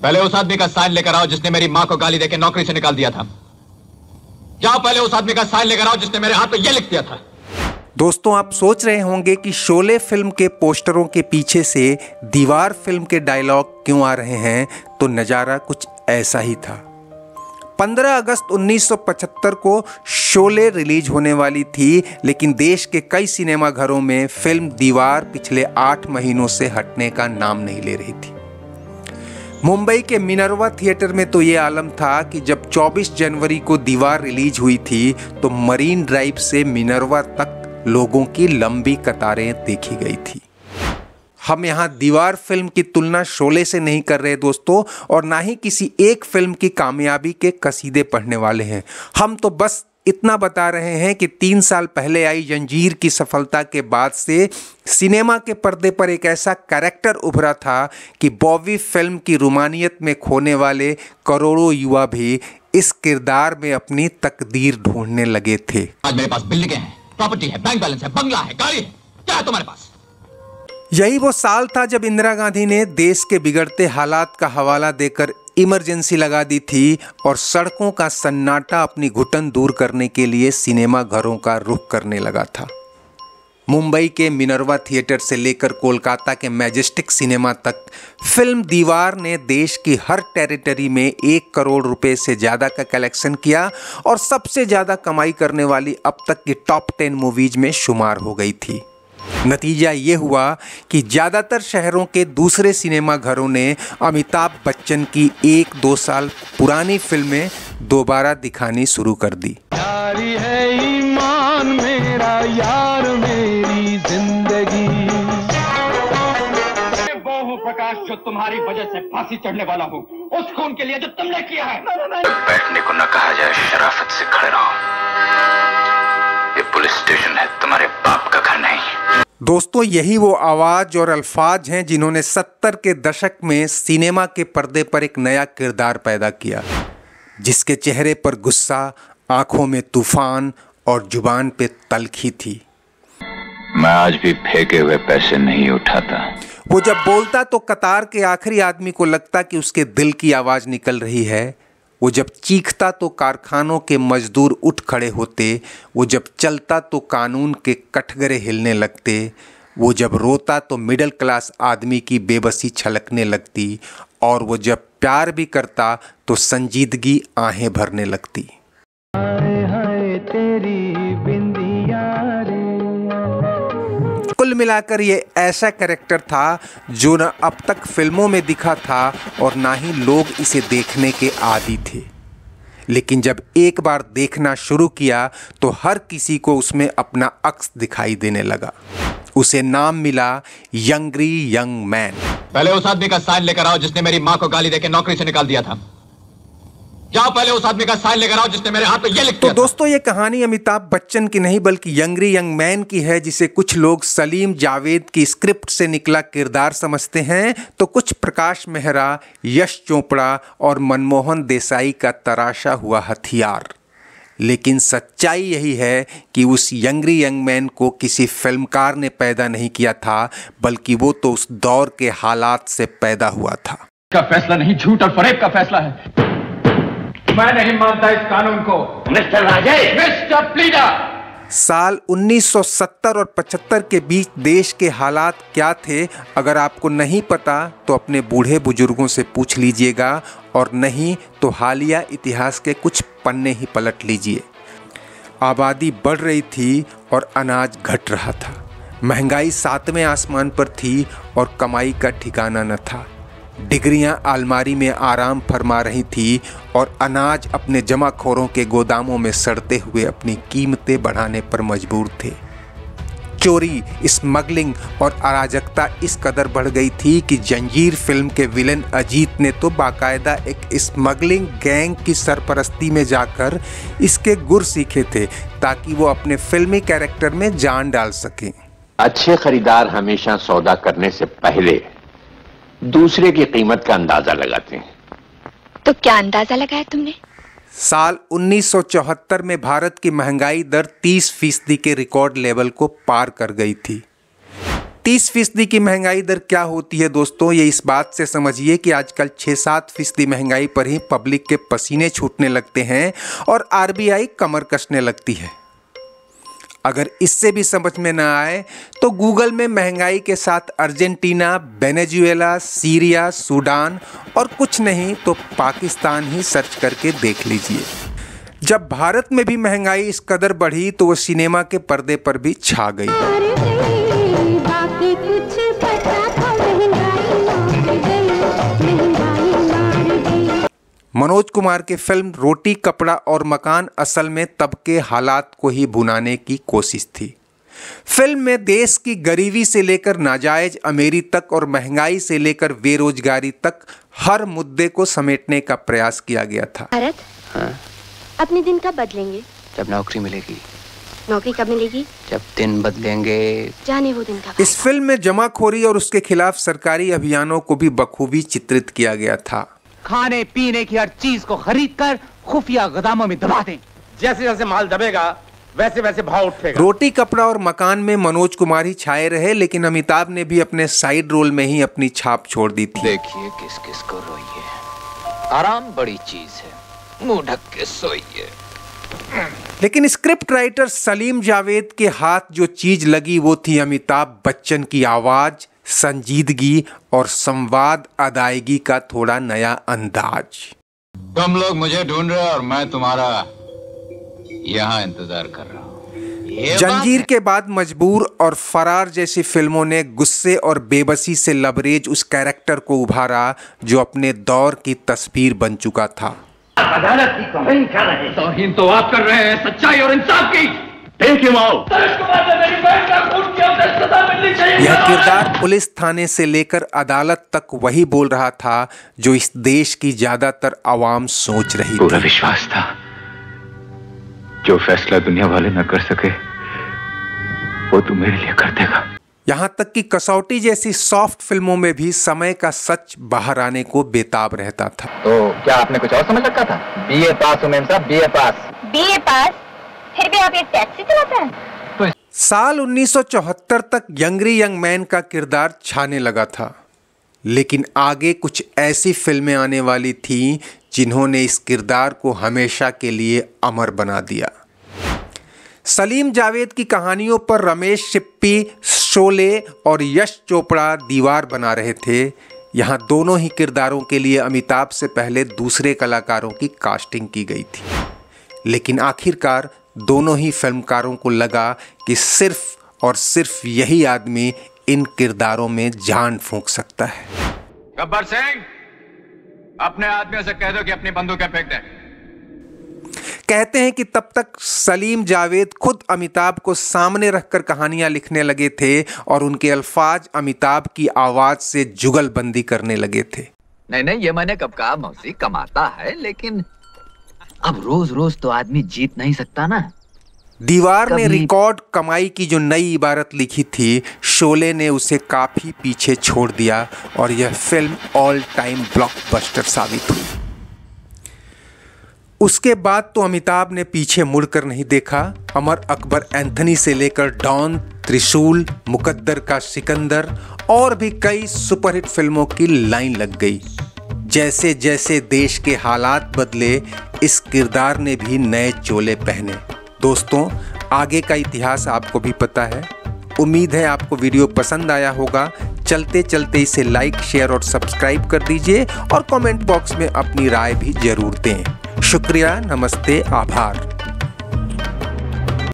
पहले उस आदमी का साइन लेकर आओ जिसने मेरी मां को गाली देकर नौकरी से निकाल दिया था। जाओ पहले उस आदमी का साइन लेकर आओ जिसने मेरे हाथ पे ये लिख दिया था। दोस्तों, आप सोच रहे होंगे कि शोले फिल्म के पोस्टरों के पीछे से दीवार फिल्म के डायलॉग क्यों आ रहे हैं, तो नज़ारा कुछ ऐसा ही था। 15 अगस्त 1975 को शोले रिलीज होने वाली थी, लेकिन देश के कई सिनेमा घरों में फिल्म दीवार पिछले 8 महीनों से हटने का नाम नहीं ले रही थी। मुंबई के मिनर्वा थिएटर में तो ये आलम था कि जब 24 जनवरी को दीवार रिलीज हुई थी तो मरीन ड्राइव से मिनर्वा तक लोगों की लंबी कतारें देखी गई थी। हम यहाँ दीवार फिल्म की तुलना शोले से नहीं कर रहे दोस्तों, और ना ही किसी एक फिल्म की कामयाबी के कसीदे पढ़ने वाले हैं। हम तो बस इतना बता रहे हैं कि 3 साल पहले आई जंजीर की सफलता के बाद से सिनेमा के पर्दे पर एक ऐसा कैरेक्टर उभरा था कि बॉबी फिल्म की रूमानियत में खोने वाले करोड़ों युवा भी इस किरदार में अपनी तकदीर ढूंढने लगे थे। आज मेरे पास बिल्डिंगें हैं, प्रॉपर्टी है, बैंक बैलेंस है, बंगला है, गाड़ी है, क्या है तुम्हारे पास? यही वो साल था जब इंदिरा गांधी ने देश के बिगड़ते हालात का हवाला देकर इमरजेंसी लगा दी थी और सड़कों का सन्नाटा अपनी घुटन दूर करने के लिए सिनेमा घरों का रुख करने लगा था। मुंबई के मिनर्वा थिएटर से लेकर कोलकाता के मैजेस्टिक सिनेमा तक फिल्म दीवार ने देश की हर टेरिटरी में 1 करोड़ रुपए से ज़्यादा का कलेक्शन किया और सबसे ज़्यादा कमाई करने वाली अब तक की टॉप 10 मूवीज में शुमार हो गई थी। नतीजा ये हुआ कि ज़्यादातर शहरों के दूसरे सिनेमा घरों ने अमिताभ बच्चन की 1-2 साल पुरानी फिल्में दोबारा दिखानी शुरू कर दी। यारी है ईमान मेरा यार मेरी जिंदगी। वो हूँ प्रकाश जो तुम्हारी वजह से फांसी चढ़ने वाला हूँ, उस खून के लिए जो तुमने किया है। बैठने को न कहा जाए, शराफत से खड़े रहो। ये पुलिस स्टेशन है, तुम्हारे बाप का घर नहीं। दोस्तों, यही वो आवाज और अल्फाज हैं जिन्होंने 70 के दशक में सिनेमा के पर्दे पर एक नया किरदार पैदा किया, जिसके चेहरे पर गुस्सा, आंखों में तूफान और जुबान पे तलखी थी। मैं आज भी फेंके हुए पैसे नहीं उठाता। वो जब बोलता तो कतार के आखिरी आदमी को लगता कि उसके दिल की आवाज निकल रही है। वो जब चीखता तो कारखानों के मजदूर उठ खड़े होते। वो जब चलता तो कानून के कठघरे हिलने लगते। वो जब रोता तो मिडिल क्लास आदमी की बेबसी छलकने लगती। और वो जब प्यार भी करता तो संजीदगी आहें भरने लगती। कुल मिलाकर ये ऐसा कैरेक्टर था जो न अब तक फिल्मों में दिखा था और ना ही लोग इसे देखने के आदी थे, लेकिन जब एक बार देखना शुरू किया तो हर किसी को उसमें अपना अक्स दिखाई देने लगा। उसे नाम मिला यंग्री यंग मैन। पहले उस आदमी का साइन लेकर आओ जिसने मेरी मां को गाली देकर नौकरी से निकाल दिया था। जाओ पहले उस आदमी का साइन लेकर आओ जिसने मेरे हाथ पे ये लिख दिया। तो दोस्तों, ये कहानी अमिताभ बच्चन की नहीं बल्कि यंग्री यंग मैन की है, जिसे कुछ लोग सलीम जावेद की स्क्रिप्ट से निकला किरदार समझते हैं तो कुछ प्रकाश मेहरा, यश चोपड़ा और मनमोहन देसाई का तराशा हुआ हथियार। लेकिन सच्चाई यही है कि उस यंग्री यंग मैन को किसी फिल्मकार ने पैदा नहीं किया था, बल्कि वो तो उस दौर के हालात से पैदा हुआ था। का फैसला नहीं, झूठ और फरेब का फैसला है। मैं नहीं मानता इस कानून को। Mister Rajesh, mister pleader. साल 1970 और 75 के बीच देश के हालात क्या थे, अगर आपको नहीं पता तो अपने बूढ़े बुजुर्गों से पूछ लीजिएगा, और नहीं तो हालिया इतिहास के कुछ पन्ने ही पलट लीजिए। आबादी बढ़ रही थी और अनाज घट रहा था। महंगाई 7वें आसमान पर थी और कमाई का ठिकाना न था। डिग्रियां अलमारी में आराम फरमा रही थी और अनाज अपने जमाखोरों के गोदामों में सड़ते हुए अपनी कीमतें बढ़ाने पर मजबूर थे। चोरी, स्मगलिंग और अराजकता इस कदर बढ़ गई थी कि जंजीर फिल्म के विलेन अजीत ने तो बाकायदा एक स्मगलिंग गैंग की सरपरस्ती में जाकर इसके गुर सीखे थे, ताकि वो अपने फिल्मी कैरेक्टर में जान डाल सकें। अच्छे खरीदार हमेशा सौदा करने से पहले दूसरे की कीमत का अंदाजा लगाते हैं। तो क्या अंदाजा लगाया तुमने? साल 1974 में भारत की महंगाई दर 30% के रिकॉर्ड लेवल को पार कर गई थी। 30% की महंगाई दर क्या होती है दोस्तों, ये इस बात से समझिए कि आजकल 6-7% महंगाई पर ही पब्लिक के पसीने छूटने लगते हैं और आरबीआई कमर कसने लगती है। अगर इससे भी समझ में ना आए तो गूगल में महंगाई के साथ अर्जेंटीना, वेनेजुएला, सीरिया, सूडान और कुछ नहीं तो पाकिस्तान ही सर्च करके देख लीजिए। जब भारत में भी महंगाई इस कदर बढ़ी तो वो सिनेमा के पर्दे पर भी छा गई। मनोज कुमार के फिल्म रोटी कपड़ा और मकान असल में तब के हालात को ही भुनाने की कोशिश थी। फिल्म में देश की गरीबी से लेकर नाजायज अमीरी तक और महंगाई से लेकर बेरोजगारी तक हर मुद्दे को समेटने का प्रयास किया गया था। भारत, हाँ? अपने दिन कब बदलेंगे? जब नौकरी मिलेगी। नौकरी कब मिलेगी? जब दिन बदलेंगे। जाने वो दिन कब। इस फिल्म में जमाखोरी और उसके खिलाफ सरकारी अभियानों को भी बखूबी चित्रित किया गया था। खाने पीने की हर चीज को खरीद कर खुफिया गोदामों में दबा दें। जैसे जैसे माल दबेगा वैसे वैसे भाव उठेगा। रोटी कपड़ा और मकान में मनोज कुमार ही छाए रहे, लेकिन अमिताभ ने भी अपने साइड रोल में ही अपनी छाप छोड़ दी थी। देखिए किस किस को रोइए, आराम बड़ी चीज है, मुंह ढक के सोइए। लेकिन स्क्रिप्ट राइटर सलीम जावेद के हाथ जो चीज लगी वो थी अमिताभ बच्चन की आवाज, संजीदगी और संवाद अदायगी का थोड़ा नया अंदाज। तुम लोग मुझे ढूंढ रहे हो और मैं तुम्हारा यहाँ इंतजार कर रहा हूँ। जंजीर के बाद मजबूर और फरार जैसी फिल्मों ने गुस्से और बेबसी से लबरेज उस कैरेक्टर को उभारा जो अपने दौर की तस्वीर बन चुका था। अदालत की तौहीन कर रहे हैं। तौहीन तो आप कर रहे हैं सच्चाई और इंसाफ की। यह किरदार पुलिस थाने से लेकर अदालत तक वही बोल रहा था जो इस देश की ज्यादातर आवाम सोच रही थी। पूरा विश्वास था जो फैसला दुनिया वाले न कर सके वो तू मेरे लिए कर देगा। यहाँ तक कि कसौटी जैसी सॉफ्ट फिल्मों में भी समय का सच बाहर आने को बेताब रहता था। तो क्या आपने कुछ और समझ रखा था? बीए पास हूँ मैम साहब, बीए पास। बीए पास? फिर भी आप ये टैक्सी चलाते हैं? साल 1974 तक यंगरी यंग मैन का किरदार छाने लगा था, लेकिन आगे कुछ ऐसी फिल्में आने वाली थीं जिन्होंने इस किरदार को हमेशा के लिए अमर बना दिया। सलीम जावेद की कहानियों पर रमेश सिप्पी, शोले और यश चोपड़ा दीवार बना रहे थे। यहाँ दोनों ही किरदारों के लिए अमिताभ से पहले दूसरे कलाकारों की कास्टिंग की गई थी, लेकिन आखिरकार दोनों ही फिल्मकारों को लगा कि सिर्फ और सिर्फ यही आदमी इन किरदारों में जान फूंक सकता है। गब्बर सिंह, अपने आदमियों से कह दो कि अपनी बंदूकें फेंक दें। कहते हैं कि तब तक सलीम जावेद खुद अमिताभ को सामने रखकर कहानियां लिखने लगे थे और उनके अल्फाज अमिताभ की आवाज से जुगलबंदी करने लगे थे। नहीं, ये मैंने कब कहा मौसी, कमाता है लेकिन अब रोज रोज तो आदमी जीत नहीं सकता ना। दीवार ने रिकॉर्ड कमाई की जो नई इबारत लिखी थी, शोले ने उसे काफी पीछे छोड़ दिया और यह फिल्म ऑल टाइम ब्लॉकबस्टर साबित हुई। उसके बाद तो अमिताभ ने पीछे मुड़कर नहीं देखा। अमर अकबर एंथनी से लेकर डॉन, त्रिशूल, मुकद्दर का सिकंदर और भी कई सुपरहिट फिल्मों की लाइन लग गई। जैसे जैसे देश के हालात बदले, इस किरदार ने भी नए चोले पहने। दोस्तों, आगे का इतिहास आपको भी पता है। उम्मीद है आपको वीडियो पसंद आया होगा। चलते चलते इसे लाइक, शेयर और सब्सक्राइब कर दीजिए और कमेंट बॉक्स में अपनी राय भी जरूर दें। शुक्रिया, नमस्ते, आभार।